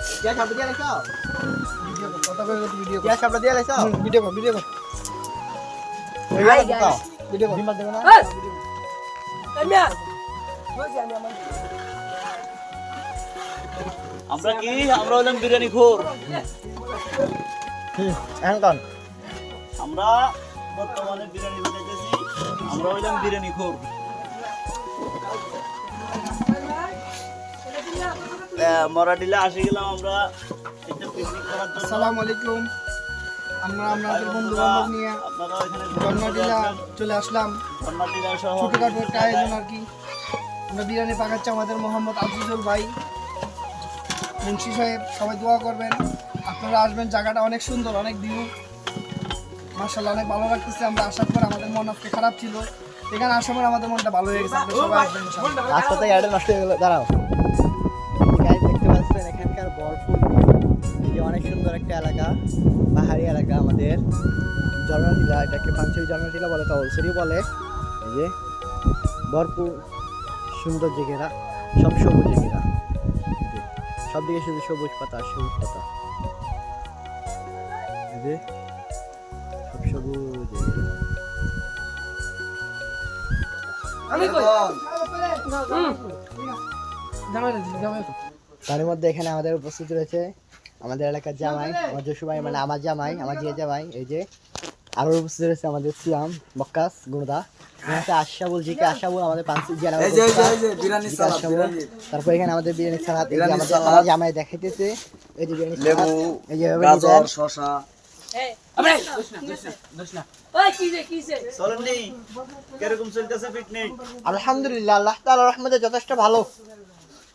क्या सब दिया लेছো ভিডিও কথা কই ভিডিও क्या सब दिया लेছো ভিডিও हाय गाइस ভিডিও हिम्मत देखो ना কামিয়া বলছি আমি আমার আমরা কি আমরা হলাম বিরিয়ানি খোর এখন আমরা বর্তমানে বিরিয়ানি বানাইতেছি আমরা হলাম বিরিয়ানি খোর মরাডিলা আসি গেলাম আমরা একটা পিকনিক করার জন্য আসসালামু আলাইকুম আমরা আমাদের বন্ধু বান্ধব নিয়ে আপনারা এখানে জন্মদিলা চলে আসলাম জন্মদিলা সহ ছোটখাটো একটা আয়োজন আর কি আমরা বিরিয়ানি পাকাচ্ছি আমাদের মোহাম্মদ আজিজুল ভাই মুন্সি সাহেব সবাই দোয়া করবেন আপনারা আসবেন জায়গাটা অনেক সুন্দর অনেক ভিউ মাশাআল্লাহ অনেক ভালো লাগতেছে আমরা আসার পর আমাদের মন আজকে খারাপ ছিল এখানে আসার পর আমাদের মনটা ভালো হয়ে গেছে আমরা সবাই আসবেন ইনশাআল্লাহ। রাস্তাতে গাড়ি নষ্ট হয়ে গেল দাঁড়াও গাইস দেখতে পাচ্ছেন এখানকার ভরপুর এই যে অনেক সুন্দর একটা এলাকা পাহাড়ি এলাকা আমাদের জন্মটিলা এটাকে পাঞ্চেরি জন্মটিলা বলে তলসরি বলে এই যে ভরপুর সুন্দর জায়গা সব সবুজ জায়গা সব দিকে শুধু সবুজ পাতা এই যে সব সবুজ জায়গা আমি কই তার মধ্যে এখানে আমাদের উপস্থিত রয়েছে আমাদের এলাকার জামাই আমার জসু ভাই মানে আমার জামাই আমার জিয়া জামাই এই যে আরো উপস্থিত রয়েছে আমাদের সিয়াম বক্কাস গুণদা এখানে আশাবুল জিকে আশাবুল আমাদের পাঁচি জিয়া এই যে বিরিয়ানি সালাদ তারপর এখানে আমাদের বিরিয়ানি সালাদ এই যে আমাদের আমার জামাই দেখাইতেছে এই যে বিরিয়ানি লেবু এই যে গাজর শসা এই আমরা দোসনা ওই কিসে চলেন নি কিরকম চলতেছে পিকনিক আলহামদুলিল্লাহ আল্লাহ তাআলার রহমতে যথেষ্ট ভালো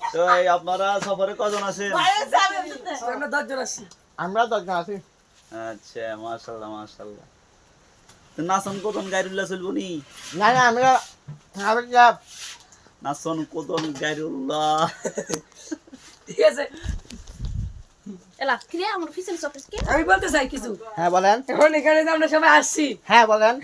তো এই আপনারা সফরে কজন আছেন আমরা 10 জন আছি আমরা 10 জন আছি আচ্ছা মাশাআল্লাহ তো নাচন কতন গাইরুল্লাহ চলবো নি না আমরা নাচন কতন গাইরুল্লাহ ঠিক আছে এলা ক্রিয়া আমার অফিসিয়াল অফিস কি আমি বলতে চাই কিছু হ্যাঁ বলেন এখন এখানে যে আমরা সবাই আসছি হ্যাঁ বলেন